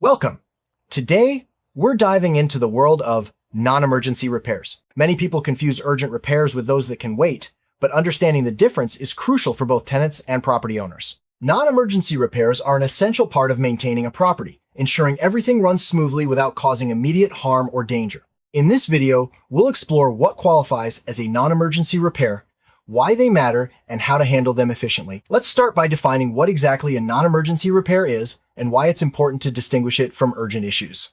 Welcome! Today, we're diving into the world of non-emergency repairs. Many people confuse urgent repairs with those that can wait, but understanding the difference is crucial for both tenants and property owners. Non-emergency repairs are an essential part of maintaining a property, ensuring everything runs smoothly without causing immediate harm or danger. In this video, we'll explore what qualifies as a non-emergency repair, why they matter, and how to handle them efficiently. Let's start by defining what exactly a non-emergency repair is and why it's important to distinguish it from urgent issues.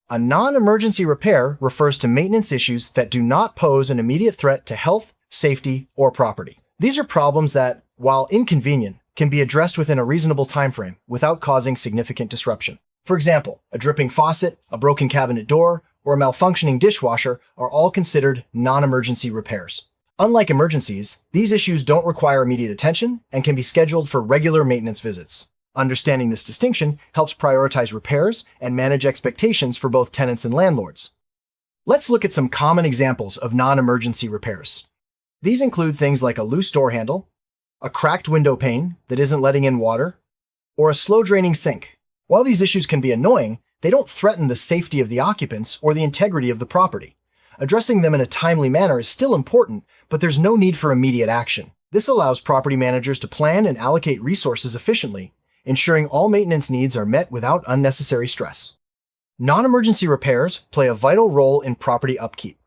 A non-emergency repair refers to maintenance issues that do not pose an immediate threat to health, safety, or property. These are problems that, while inconvenient, can be addressed within a reasonable timeframe without causing significant disruption. For example, a dripping faucet, a broken cabinet door, or a malfunctioning dishwasher are all considered non-emergency repairs. Unlike emergencies, these issues don't require immediate attention and can be scheduled for regular maintenance visits. Understanding this distinction helps prioritize repairs and manage expectations for both tenants and landlords. Let's look at some common examples of non-emergency repairs. These include things like a loose door handle, a cracked window pane that isn't letting in water, or a slow-draining sink. While these issues can be annoying, they don't threaten the safety of the occupants or the integrity of the property. Addressing them in a timely manner is still important, but there's no need for immediate action. This allows property managers to plan and allocate resources efficiently, ensuring all maintenance needs are met without unnecessary stress. Non-emergency repairs play a vital role in property upkeep.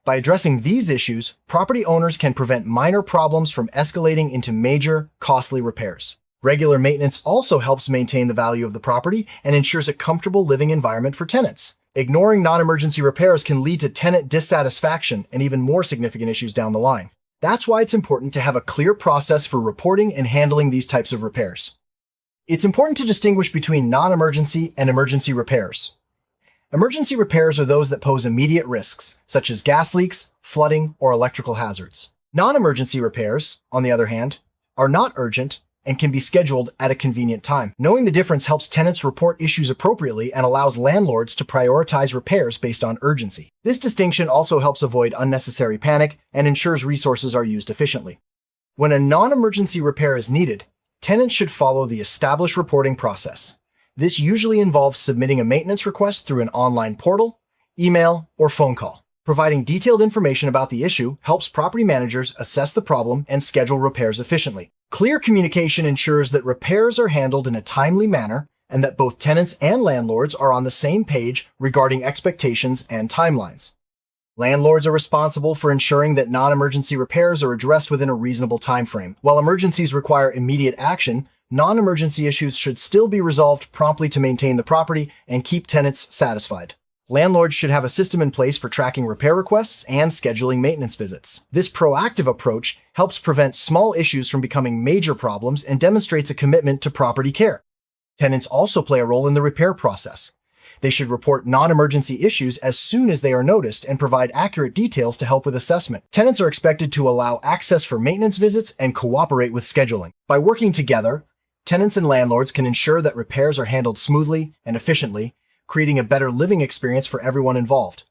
By addressing these issues, property owners can prevent minor problems from escalating into major, costly repairs. Regular maintenance also helps maintain the value of the property and ensures a comfortable living environment for tenants. Ignoring non-emergency repairs can lead to tenant dissatisfaction and even more significant issues down the line. That's why it's important to have a clear process for reporting and handling these types of repairs. It's important to distinguish between non-emergency and emergency repairs. Emergency repairs are those that pose immediate risks, such as gas leaks, flooding, or electrical hazards. Non-emergency repairs, on the other hand, are not urgent and can be scheduled at a convenient time. Knowing the difference helps tenants report issues appropriately and allows landlords to prioritize repairs based on urgency. This distinction also helps avoid unnecessary panic and ensures resources are used efficiently. When a non-emergency repair is needed, tenants should follow the established reporting process. This usually involves submitting a maintenance request through an online portal, email, or phone call. Providing detailed information about the issue helps property managers assess the problem and schedule repairs efficiently. Clear communication ensures that repairs are handled in a timely manner and that both tenants and landlords are on the same page regarding expectations and timelines. Landlords are responsible for ensuring that non-emergency repairs are addressed within a reasonable time frame. While emergencies require immediate action, non-emergency issues should still be resolved promptly to maintain the property and keep tenants satisfied. Landlords should have a system in place for tracking repair requests and scheduling maintenance visits. This proactive approach helps prevent small issues from becoming major problems and demonstrates a commitment to property care. Tenants also play a role in the repair process. They should report non-emergency issues as soon as they are noticed and provide accurate details to help with assessment. Tenants are expected to allow access for maintenance visits and cooperate with scheduling. By working together, tenants and landlords can ensure that repairs are handled smoothly and efficiently, creating a better living experience for everyone involved.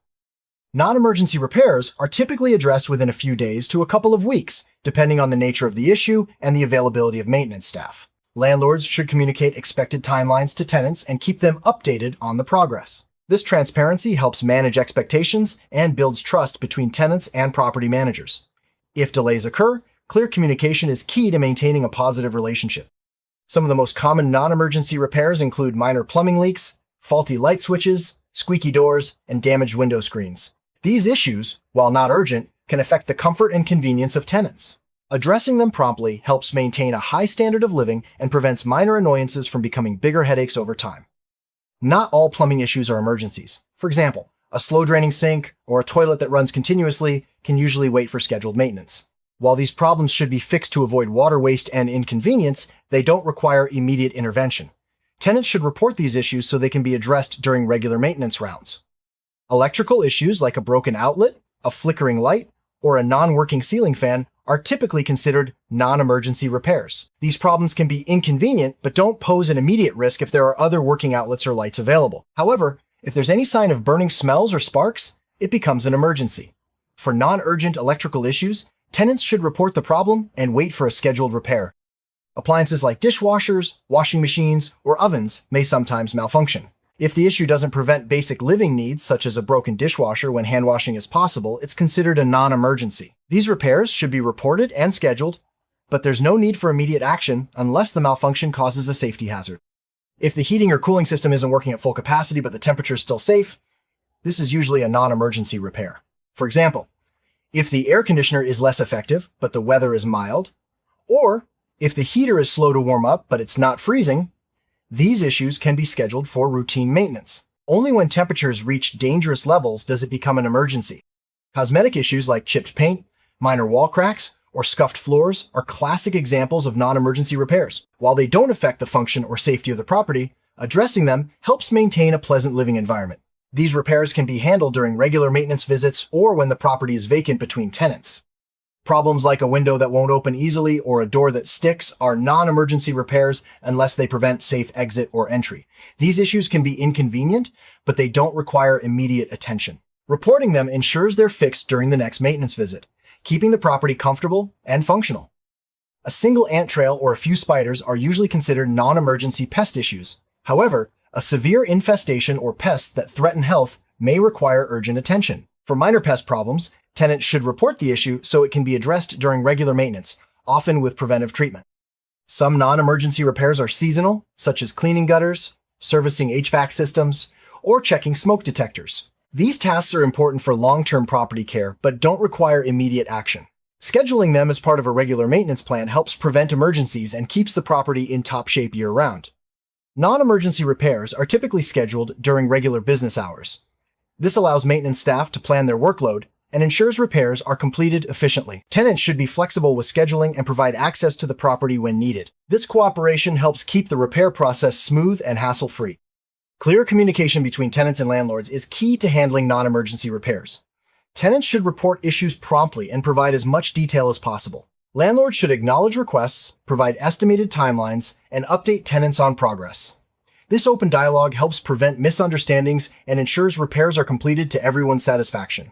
Non-emergency repairs are typically addressed within a few days to a couple of weeks, depending on the nature of the issue and the availability of maintenance staff. Landlords should communicate expected timelines to tenants and keep them updated on the progress. This transparency helps manage expectations and builds trust between tenants and property managers. If delays occur, clear communication is key to maintaining a positive relationship. Some of the most common non-emergency repairs include minor plumbing leaks, faulty light switches, squeaky doors, and damaged window screens. These issues, while not urgent, can affect the comfort and convenience of tenants. Addressing them promptly helps maintain a high standard of living and prevents minor annoyances from becoming bigger headaches over time. Not all plumbing issues are emergencies. For example, a slow-draining sink or a toilet that runs continuously can usually wait for scheduled maintenance. While these problems should be fixed to avoid water waste and inconvenience, they don't require immediate intervention. Tenants should report these issues so they can be addressed during regular maintenance rounds. Electrical issues like a broken outlet, a flickering light, or a non-working ceiling fan are typically considered non-emergency repairs. These problems can be inconvenient, but don't pose an immediate risk if there are other working outlets or lights available. However, if there's any sign of burning smells or sparks, it becomes an emergency. For non-urgent electrical issues, tenants should report the problem and wait for a scheduled repair. Appliances like dishwashers, washing machines, or ovens may sometimes malfunction. If the issue doesn't prevent basic living needs, such as a broken dishwasher when hand washing is possible, it's considered a non-emergency. These repairs should be reported and scheduled, but there's no need for immediate action unless the malfunction causes a safety hazard. If the heating or cooling system isn't working at full capacity but the temperature is still safe, this is usually a non-emergency repair. For example, if the air conditioner is less effective but the weather is mild, or if the heater is slow to warm up but it's not freezing, these issues can be scheduled for routine maintenance. Only when temperatures reach dangerous levels does it become an emergency. Cosmetic issues like chipped paint, minor wall cracks, or scuffed floors are classic examples of non-emergency repairs. While they don't affect the function or safety of the property, addressing them helps maintain a pleasant living environment. These repairs can be handled during regular maintenance visits or when the property is vacant between tenants. Problems like a window that won't open easily or a door that sticks are non-emergency repairs unless they prevent safe exit or entry. These issues can be inconvenient, but they don't require immediate attention. Reporting them ensures they're fixed during the next maintenance visit, keeping the property comfortable and functional. A single ant trail or a few spiders are usually considered non-emergency pest issues. However, a severe infestation or pests that threaten health may require urgent attention. For minor pest problems, tenants should report the issue so it can be addressed during regular maintenance, often with preventive treatment. Some non-emergency repairs are seasonal, such as cleaning gutters, servicing HVAC systems, or checking smoke detectors. These tasks are important for long-term property care, but don't require immediate action. Scheduling them as part of a regular maintenance plan helps prevent emergencies and keeps the property in top shape year-round. Non-emergency repairs are typically scheduled during regular business hours. This allows maintenance staff to plan their workload and ensures repairs are completed efficiently. Tenants should be flexible with scheduling and provide access to the property when needed. This cooperation helps keep the repair process smooth and hassle-free. Clear communication between tenants and landlords is key to handling non-emergency repairs. Tenants should report issues promptly and provide as much detail as possible. Landlords should acknowledge requests, provide estimated timelines, and update tenants on progress. This open dialogue helps prevent misunderstandings and ensures repairs are completed to everyone's satisfaction.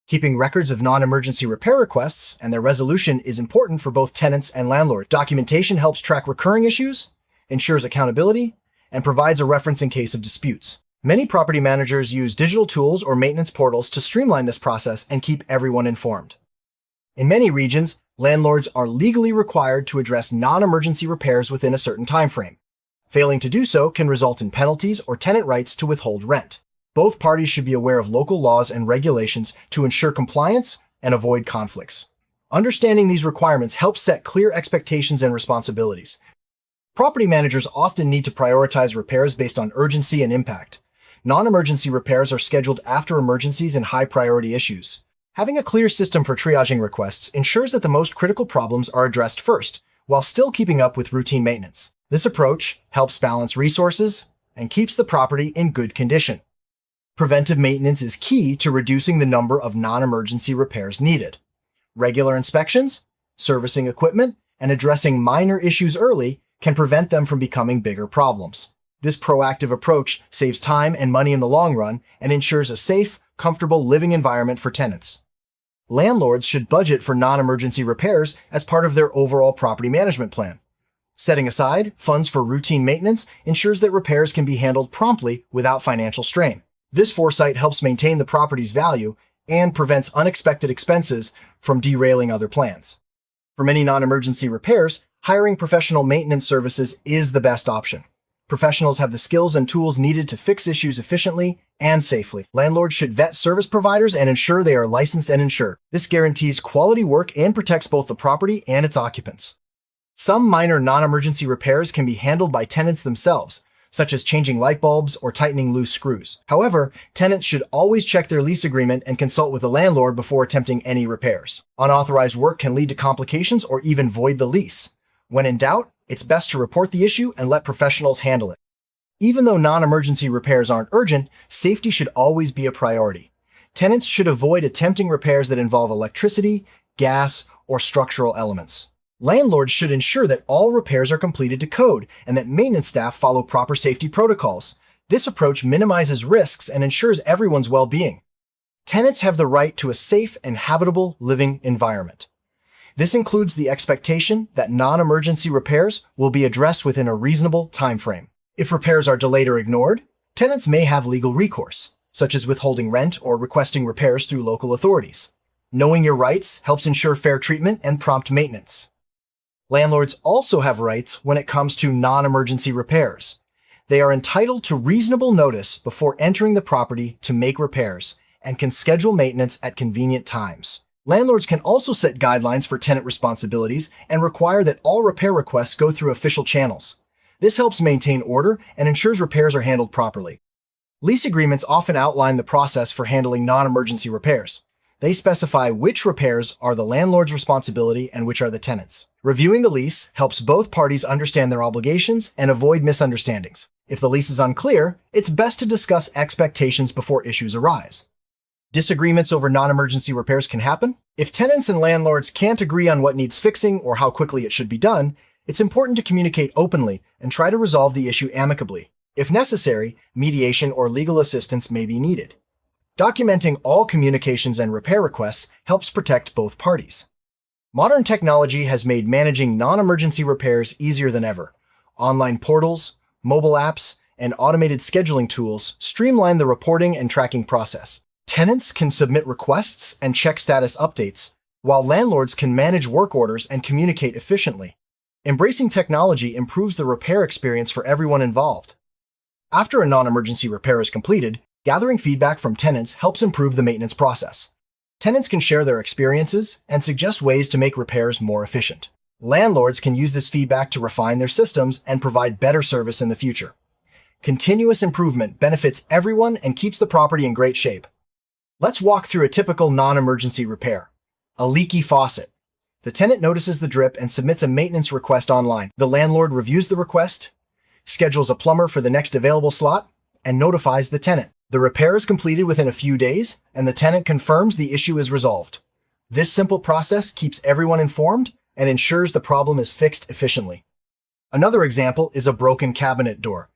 Keeping records of non-emergency repair requests and their resolution is important for both tenants and landlords. Documentation helps track recurring issues, ensures accountability, and provides a reference in case of disputes. Many property managers use digital tools or maintenance portals to streamline this process and keep everyone informed. In many regions, landlords are legally required to address non-emergency repairs within a certain time frame. Failing to do so can result in penalties or tenant rights to withhold rent. Both parties should be aware of local laws and regulations to ensure compliance and avoid conflicts. Understanding these requirements helps set clear expectations and responsibilities. Property managers often need to prioritize repairs based on urgency and impact. Non-emergency repairs are scheduled after emergencies and high-priority issues. Having a clear system for triaging requests ensures that the most critical problems are addressed first, while still keeping up with routine maintenance. This approach helps balance resources and keeps the property in good condition. Preventive maintenance is key to reducing the number of non-emergency repairs needed. Regular inspections, servicing equipment, and addressing minor issues early can prevent them from becoming bigger problems. This proactive approach saves time and money in the long run and ensures a safe, comfortable living environment for tenants. Landlords should budget for non-emergency repairs as part of their overall property management plan. Setting aside funds for routine maintenance ensures that repairs can be handled promptly without financial strain. This foresight helps maintain the property's value and prevents unexpected expenses from derailing other plans. For many non-emergency repairs, hiring professional maintenance services is the best option. Professionals have the skills and tools needed to fix issues efficiently and safely. Landlords should vet service providers and ensure they are licensed and insured. This guarantees quality work and protects both the property and its occupants. Some minor non-emergency repairs can be handled by tenants themselves, such as changing light bulbs or tightening loose screws. However, tenants should always check their lease agreement and consult with the landlord before attempting any repairs. Unauthorized work can lead to complications or even void the lease. When in doubt, it's best to report the issue and let professionals handle it. Even though non-emergency repairs aren't urgent, safety should always be a priority. Tenants should avoid attempting repairs that involve electricity, gas, or structural elements. Landlords should ensure that all repairs are completed to code and that maintenance staff follow proper safety protocols. This approach minimizes risks and ensures everyone's well-being. Tenants have the right to a safe and habitable living environment. This includes the expectation that non-emergency repairs will be addressed within a reasonable time frame. If repairs are delayed or ignored, Tenants may have legal recourse, such as withholding rent or requesting repairs through local authorities. Knowing your rights helps ensure fair treatment and prompt maintenance. Landlords also have rights when it comes to non-emergency repairs. They are entitled to reasonable notice before entering the property to make repairs and can schedule maintenance at convenient times. Landlords can also set guidelines for tenant responsibilities and require that all repair requests go through official channels. This helps maintain order and ensures repairs are handled properly. Lease agreements often outline the process for handling non-emergency repairs. They specify which repairs are the landlord's responsibility and which are the tenant's. Reviewing the lease helps both parties understand their obligations and avoid misunderstandings. If the lease is unclear, it's best to discuss expectations before issues arise. Disagreements over non-emergency repairs can happen. If tenants and landlords can't agree on what needs fixing or how quickly it should be done, it's important to communicate openly and try to resolve the issue amicably. If necessary, mediation or legal assistance may be needed. Documenting all communications and repair requests helps protect both parties. Modern technology has made managing non-emergency repairs easier than ever. Online portals, mobile apps, and automated scheduling tools streamline the reporting and tracking process. Tenants can submit requests and check status updates, while landlords can manage work orders and communicate efficiently. Embracing technology improves the repair experience for everyone involved. After a non-emergency repair is completed, gathering feedback from tenants helps improve the maintenance process. Tenants can share their experiences and suggest ways to make repairs more efficient. Landlords can use this feedback to refine their systems and provide better service in the future. Continuous improvement benefits everyone and keeps the property in great shape. Let's walk through a typical non-emergency repair. A leaky faucet. The tenant notices the drip and submits a maintenance request online. The landlord reviews the request, schedules a plumber for the next available slot, and notifies the tenant. The repair is completed within a few days, and the tenant confirms the issue is resolved. This simple process keeps everyone informed and ensures the problem is fixed efficiently. Another example is a broken cabinet door.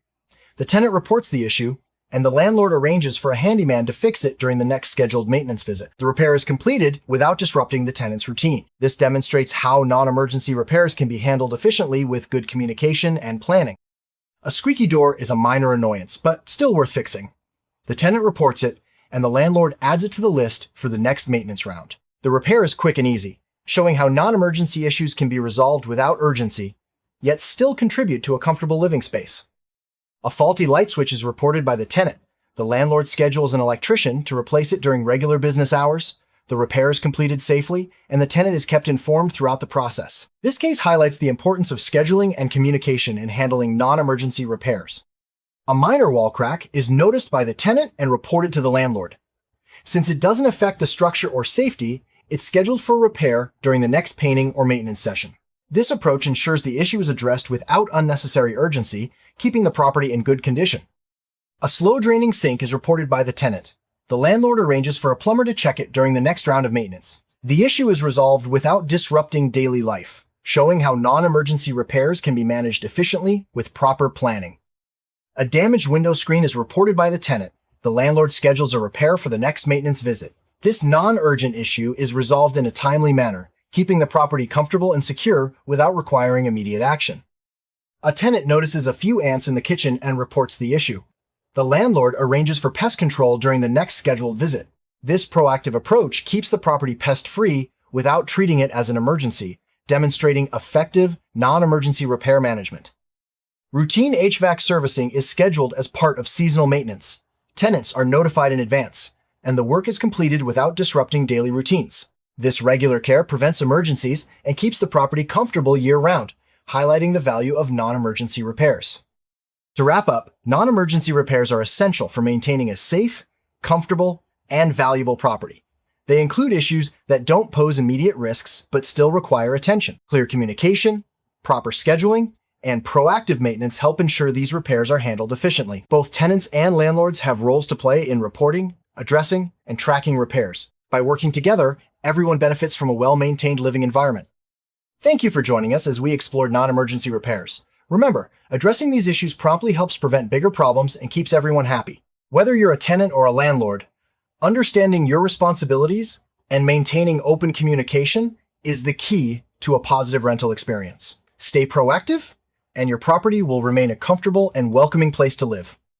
The tenant reports the issue, and the landlord arranges for a handyman to fix it during the next scheduled maintenance visit. The repair is completed without disrupting the tenant's routine. This demonstrates how non-emergency repairs can be handled efficiently with good communication and planning. A squeaky door is a minor annoyance, but still worth fixing. The tenant reports it, and the landlord adds it to the list for the next maintenance round. The repair is quick and easy, showing how non-emergency issues can be resolved without urgency, yet still contribute to a comfortable living space. A faulty light switch is reported by the tenant. The landlord schedules an electrician to replace it during regular business hours. The repair is completed safely, and the tenant is kept informed throughout the process. This case highlights the importance of scheduling and communication in handling non-emergency repairs. A minor wall crack is noticed by the tenant and reported to the landlord. Since it doesn't affect the structure or safety, it's scheduled for repair during the next painting or maintenance session. This approach ensures the issue is addressed without unnecessary urgency, keeping the property in good condition. A slow-draining sink is reported by the tenant. The landlord arranges for a plumber to check it during the next round of maintenance. The issue is resolved without disrupting daily life, showing how non-emergency repairs can be managed efficiently with proper planning. A damaged window screen is reported by the tenant. The landlord schedules a repair for the next maintenance visit. This non-urgent issue is resolved in a timely manner, keeping the property comfortable and secure without requiring immediate action. A tenant notices a few ants in the kitchen and reports the issue. The landlord arranges for pest control during the next scheduled visit. This proactive approach keeps the property pest-free without treating it as an emergency, demonstrating effective, non-emergency repair management. Routine HVAC servicing is scheduled as part of seasonal maintenance. Tenants are notified in advance, and the work is completed without disrupting daily routines. This regular care prevents emergencies and keeps the property comfortable year-round, highlighting the value of non-emergency repairs. To wrap up, non-emergency repairs are essential for maintaining a safe, comfortable, and valuable property. They include issues that don't pose immediate risks but still require attention. Clear communication, proper scheduling, and proactive maintenance help ensure these repairs are handled efficiently. Both tenants and landlords have roles to play in reporting, addressing, and tracking repairs. By working together, everyone benefits from a well-maintained living environment. Thank you for joining us as we explored non-emergency repairs. Remember, addressing these issues promptly helps prevent bigger problems and keeps everyone happy. Whether you're a tenant or a landlord, understanding your responsibilities and maintaining open communication is the key to a positive rental experience. Stay proactive, and your property will remain a comfortable and welcoming place to live.